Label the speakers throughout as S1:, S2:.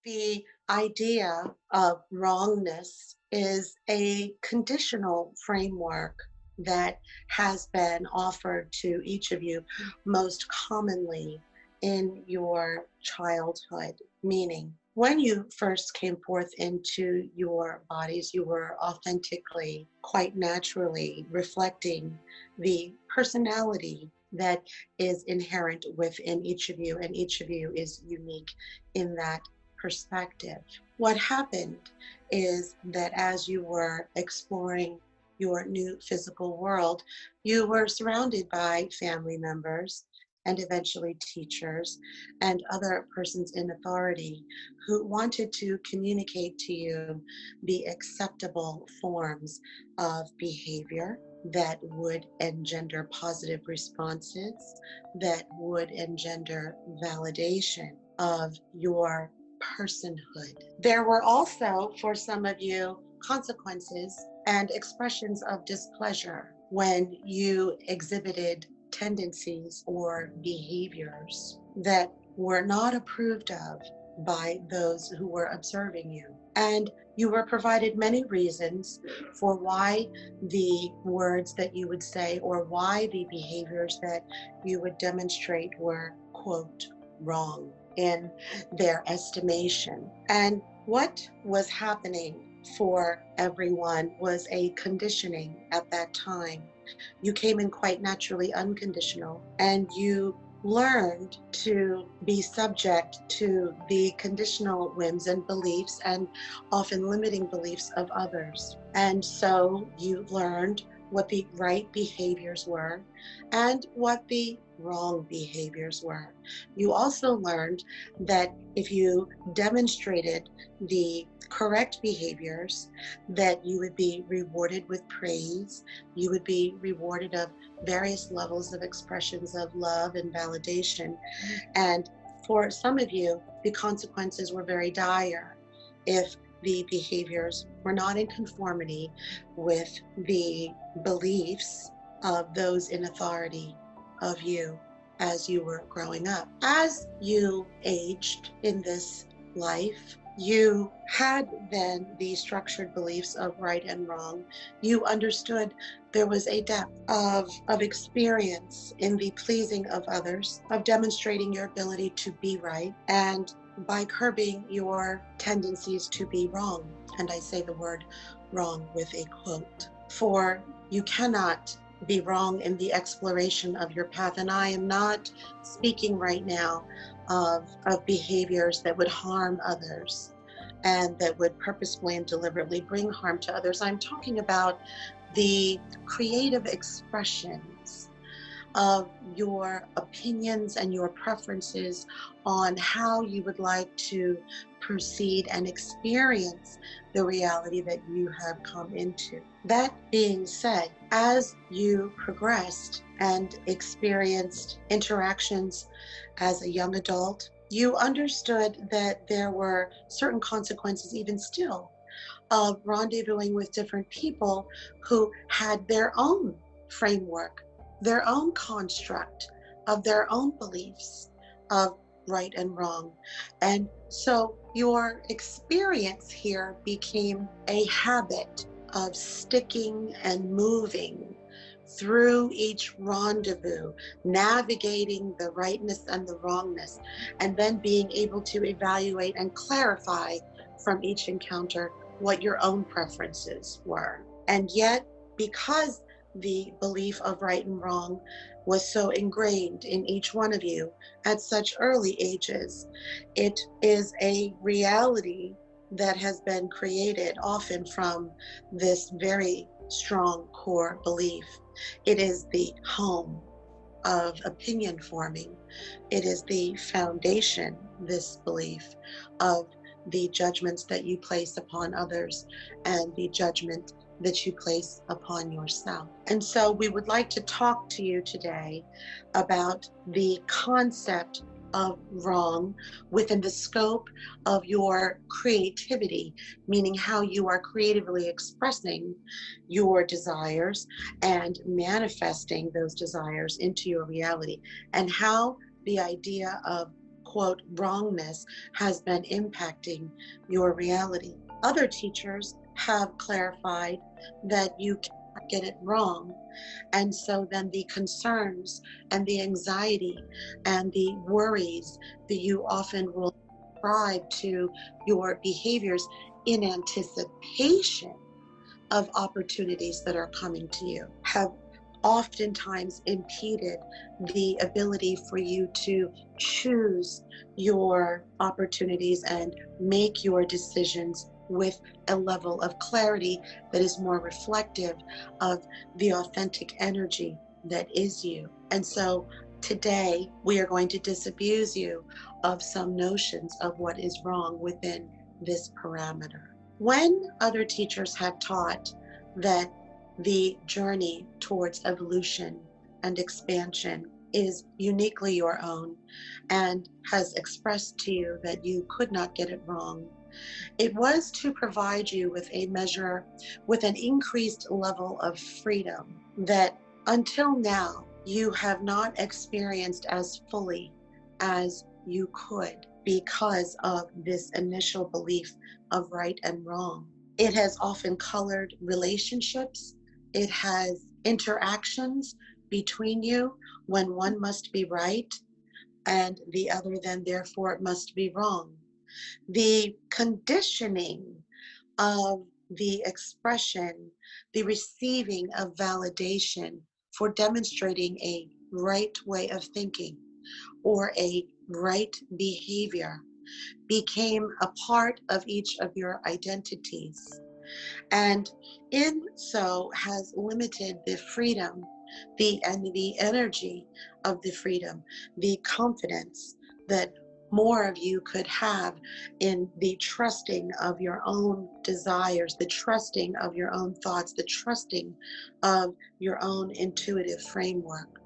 S1: The idea of wrongness is a conditional framework that has been offered to each of you most commonly in your childhood. Meaning, when you first came forth into your bodies, you were authentically, quite naturally reflecting the personality that is inherent within each of you, and each of you is unique in that perspective. What happened is that as you were exploring your new physical world, you were surrounded by family members and eventually teachers and other persons in authority who wanted to communicate to you the acceptable forms of behavior that would engender positive responses, that would engender validation of your personhood. There were also, for some of you, consequences and expressions of displeasure when you exhibited tendencies or behaviors that were not approved of by those who were observing you. And you were provided many reasons for why the words that you would say or why the behaviors that you would demonstrate were, quote, wrong in their estimation. And what was happening for everyone was a conditioning at that time. You came in quite naturally unconditional, and you learned to be subject to the conditional whims and beliefs and often limiting beliefs of others. And so you learned what the right behaviors were and what the wrong behaviors were. You also learned that if you demonstrated the correct behaviors, that you would be rewarded with praise, you would be rewarded of various levels of expressions of love and validation. And for some of you, the consequences were very dire if the behaviors were not in conformity with the beliefs of those in authority of you as you were growing up. As you aged in this life, you had then the structured beliefs of right and wrong. You understood there was a depth of experience in the pleasing of others, of demonstrating your ability to be right, and by curbing your tendencies to be wrong. And I say the word wrong with a quote. For you cannot be wrong in the exploration of your path. And I am not speaking right now of behaviors that would harm others and that would purposefully and deliberately bring harm to others. I'm talking about the creative expressions of your opinions and your preferences on how you would like to proceed and experience the reality that you have come into. That being said, as you progressed and experienced interactions as a young adult, you understood that there were certain consequences, even still, of rendezvousing with different people who had their own framework, their own construct of their own beliefs of right and wrong. And so your experience here became a habit of sticking and moving through each rendezvous, navigating the rightness and the wrongness, and then being able to evaluate and clarify from each encounter what your own preferences were. And yet, because the belief of right and wrong was so ingrained in each one of you at such early ages, it is a reality that has been created often from this very strong core belief. It is the home of opinion forming. It is the foundation, this belief, of the judgments that you place upon others and the judgment that you place upon yourself. And so we would like to talk to you today about the concept of wrong within the scope of your creativity, meaning how you are creatively expressing your desires and manifesting those desires into your reality, and how the idea of quote, wrongness has been impacting your reality. Other teachers have clarified that you cannot get it wrong. And so then the concerns and the anxiety and the worries that you often will ascribe to your behaviors in anticipation of opportunities that are coming to you have oftentimes impeded the ability for you to choose your opportunities and make your decisions with a level of clarity that is more reflective of the authentic energy that is you. And so today we are going to disabuse you of some notions of what is wrong within this parameter. When other teachers have taught that the journey towards evolution and expansion is uniquely your own and has expressed to you that you could not get it wrong, it was to provide you with a measure, with an increased level of freedom that until now you have not experienced as fully as you could because of this initial belief of right and wrong. It has often colored relationships. It has interactions between you when one must be right and the other then therefore must be wrong. The conditioning of the expression, the receiving of validation for demonstrating a right way of thinking or a right behavior became a part of each of your identities, and in so has limited the freedom, the energy of the freedom, the confidence that more of you could have in the trusting of your own desires, the trusting of your own thoughts, the trusting of your own intuitive framework.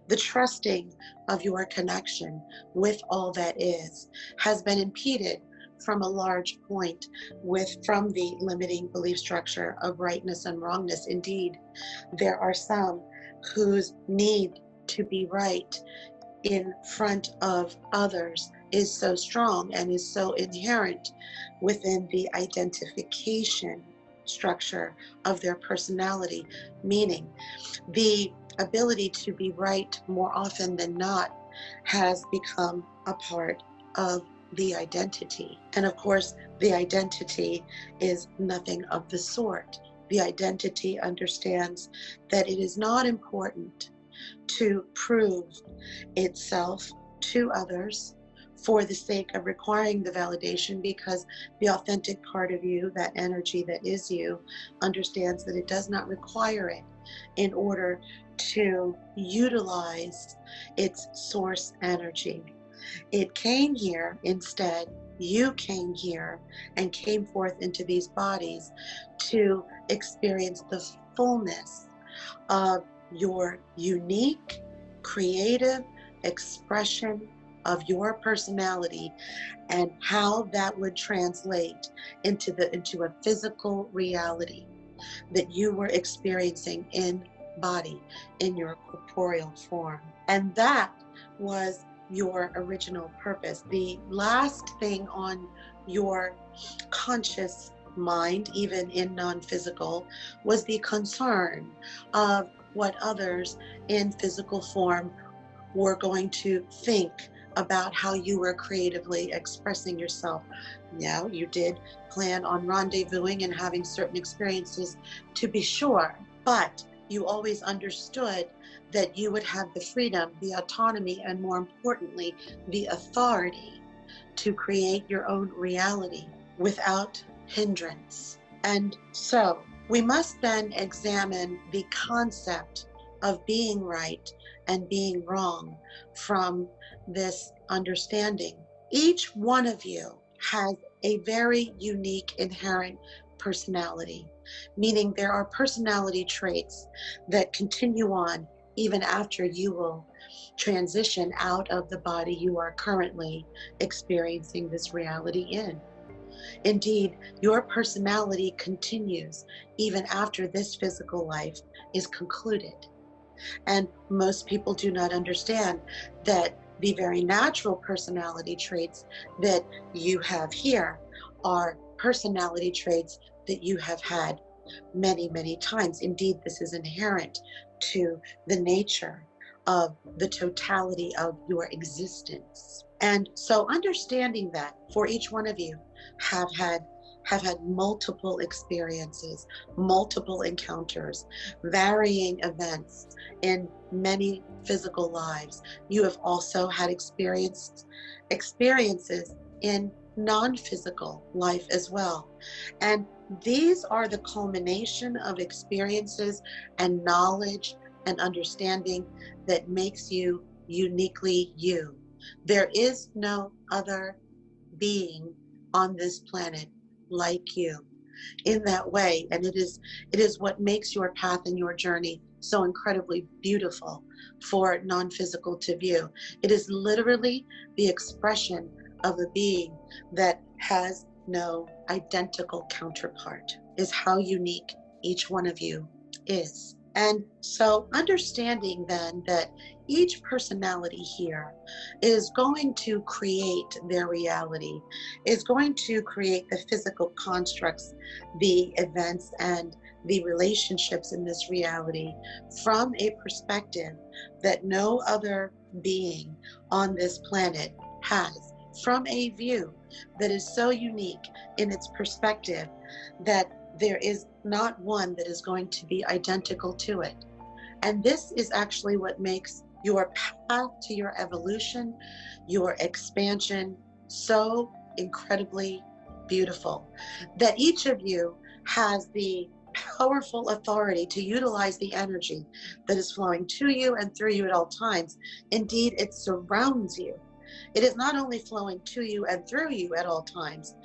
S1: The trusting of your connection with all that is has been impeded from a large point from the limiting belief structure of rightness and wrongness. Indeed, there are some whose need to be right in front of others is so strong and is so inherent within the identification structure of their personality, meaning the ability to be right more often than not has become a part of the identity. And of course, the identity is nothing of the sort. The identity understands that it is not important to prove itself to others for the sake of requiring the validation, because the authentic part of you, that energy that is you, understands that it does not require it in order to utilize its source energy. It came here instead, you came here and came forth into these bodies to experience the fullness of your unique, creative expression of your personality and how that would translate into a physical reality that you were experiencing in body, in your corporeal form. And that was your original purpose. The last thing on your conscious mind, even in non-physical, was the concern of what others in physical form were going to think about how you were creatively expressing yourself. Now, you did plan on rendezvousing and having certain experiences, to be sure, but you always understood that you would have the freedom, the autonomy, and more importantly, the authority to create your own reality without hindrance. And so we must then examine the concept of being right and being wrong from this understanding. Each one of you has a very unique inherent personality, meaning there are personality traits that continue on even after you will transition out of the body you are currently experiencing this reality in. Indeed, your personality continues even after this physical life is concluded. And most people do not understand that the very natural personality traits that you have here are personality traits that you have had many, many times. Indeed, this is inherent to the nature of the totality of your existence. And so understanding that for each one of you have had multiple experiences, multiple encounters, varying events in many physical lives. You have also had experiences in non-physical life as well. And these are the culmination of experiences and knowledge and understanding that makes you uniquely you. There is no other being on this planet like you in that way. And it is what makes your path and your journey so incredibly beautiful for non-physical to view. It is literally the expression of a being that has no identical counterpart, is how unique each one of you is. And so understanding then that each personality here is going to create their reality, is going to create the physical constructs, the events, and the relationships in this reality from a perspective that no other being on this planet has, from a view that is so unique in its perspective that there is not one that is going to be identical to it. And this is actually what makes your path to your evolution, your expansion, so incredibly beautiful. That each of you has the powerful authority to utilize the energy that is flowing to you and through you at all times. Indeed, it surrounds you. It is not only flowing to you and through you at all times,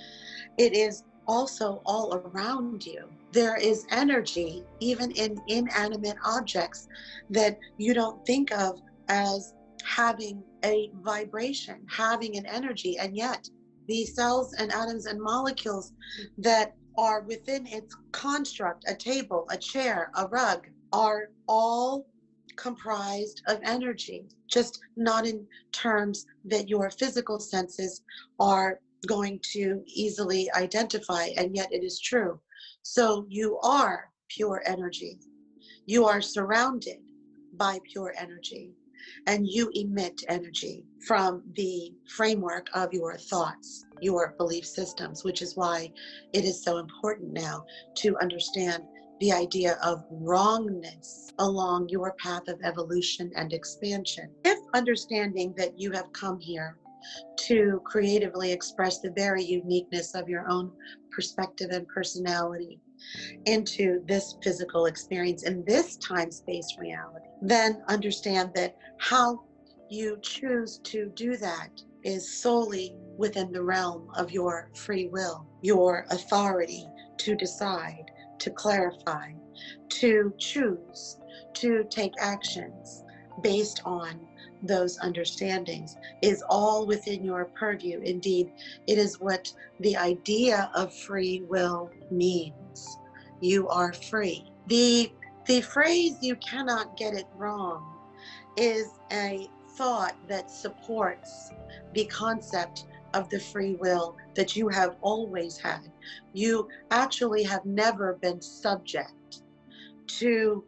S1: it is also all around you. There is energy even in inanimate objects that you don't think of as having a vibration, having an energy, and yet the cells and atoms and molecules that are within its construct, a table, a chair, a rug, are all comprised of energy, just not in terms that your physical senses are going to easily identify, and yet it is true. So you are pure energy. You are surrounded by pure energy, and you emit energy from the framework of your thoughts, your belief systems, which is why it is so important now to understand the idea of wrongness along your path of evolution and expansion. If understanding that you have come here to creatively express the very uniqueness of your own perspective and personality into this physical experience in this time-space reality, then understand that how you choose to do that is solely within the realm of your free will, your authority to decide, to clarify, to choose, to take actions based on those understandings is all within your purview. Indeed, it is what the idea of free will means. You are free. The phrase "you cannot get it wrong" is a thought that supports the concept of the free will that you have always had. You actually have never been subject to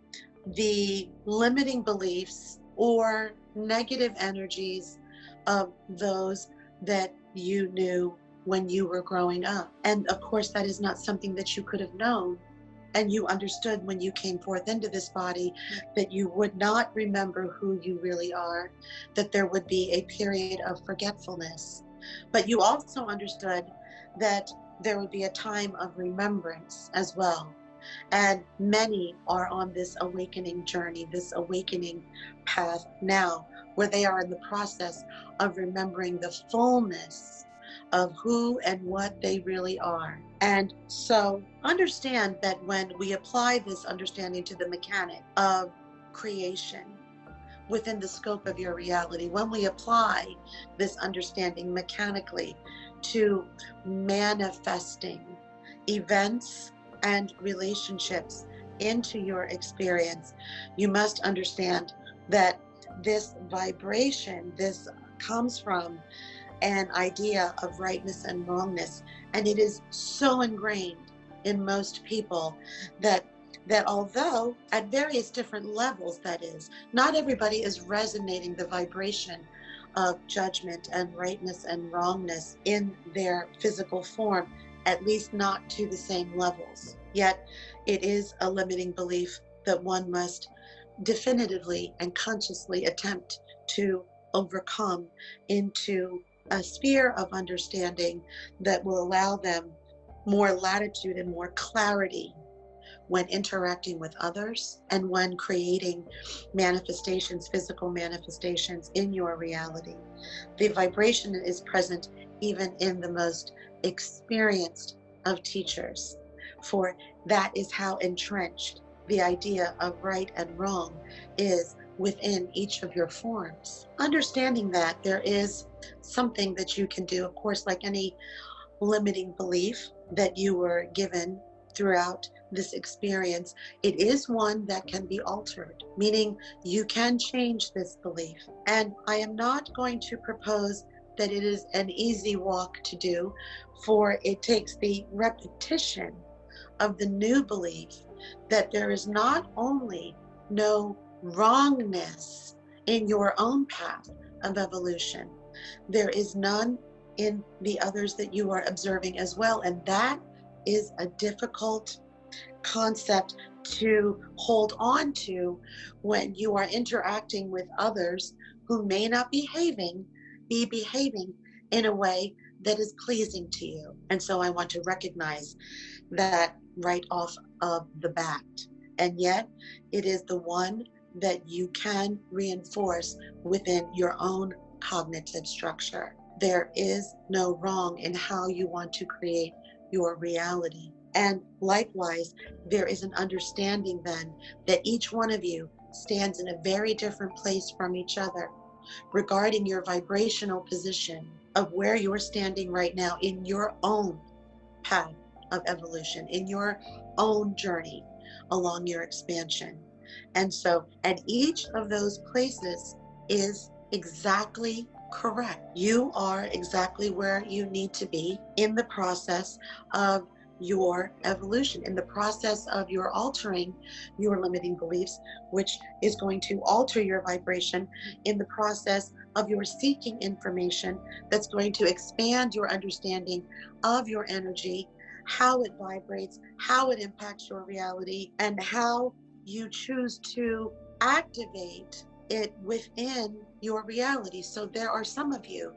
S1: the limiting beliefs or negative energies of those that you knew when you were growing up. And of course, that is not something that you could have known and you understood when you came forth into this body, that you would not remember who you really are, that there would be a period of forgetfulness. But you also understood that there would be a time of remembrance as well. And many are on this awakening journey, this awakening path now, where they are in the process of remembering the fullness of who and what they really are. And so understand that when we apply this understanding to the mechanic of creation within the scope of your reality, when we apply this understanding mechanically to manifesting events and relationships into your experience, you must understand that this vibration, this comes from an idea of rightness and wrongness, and it is so ingrained in most people that although at various different levels, that is, not everybody is resonating the vibration of judgment and rightness and wrongness in their physical form, at least not to the same levels. Yet it is a limiting belief that one must definitively and consciously attempt to overcome into a sphere of understanding that will allow them more latitude and more clarity when interacting with others and when creating manifestations, physical manifestations in your reality. The vibration is present even in the most experienced of teachers, for that is how entrenched the idea of right and wrong is within each of your forms. Understanding that there is something that you can do, of course, like any limiting belief that you were given throughout this experience, it is one that can be altered, meaning you can change this belief. And I am not going to propose that it is an easy walk to do, for it takes the repetition of the new belief that there is not only no wrongness in your own path of evolution, there is none in the others that you are observing as well. And that is a difficult concept to hold on to when you are interacting with others who may not be behaving in a way that is pleasing to you. And so I want to recognize that right off of the bat. And yet it is the one that you can reinforce within your own cognitive structure. There is no wrong in how you want to create your reality. And likewise, there is an understanding then that each one of you stands in a very different place from each other regarding your vibrational position of where you're standing right now in your own path of evolution, in your own journey along your expansion. And so at each of those places is exactly correct. You are exactly where you need to be in the process of your evolution, in the process of your altering your limiting beliefs, which is going to alter your vibration, in the process of your seeking information that's going to expand your understanding of your energy, how it vibrates, how it impacts your reality, and how you choose to activate it within your reality. So there are some of you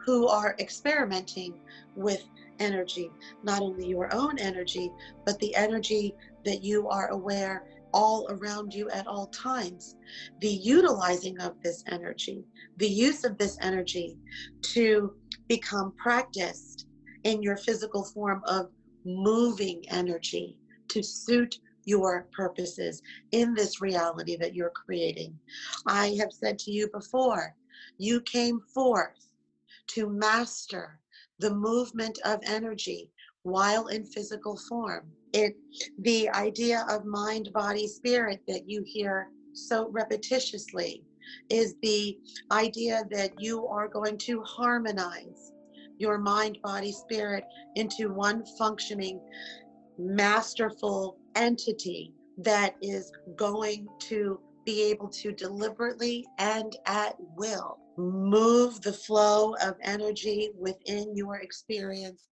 S1: who are experimenting with energy, not only your own energy, but the energy that you are aware all around you at all times. The utilizing of this energy, the use of this energy to become practiced in your physical form of moving energy to suit your purposes in this reality that you're creating. I have said to you before, you came forth to master the movement of energy while in physical form. The idea of mind, body, spirit that you hear so repetitiously is the idea that you are going to harmonize your mind, body, spirit into one functioning, masterful entity that is going to be able to deliberately and at will move the flow of energy within your experience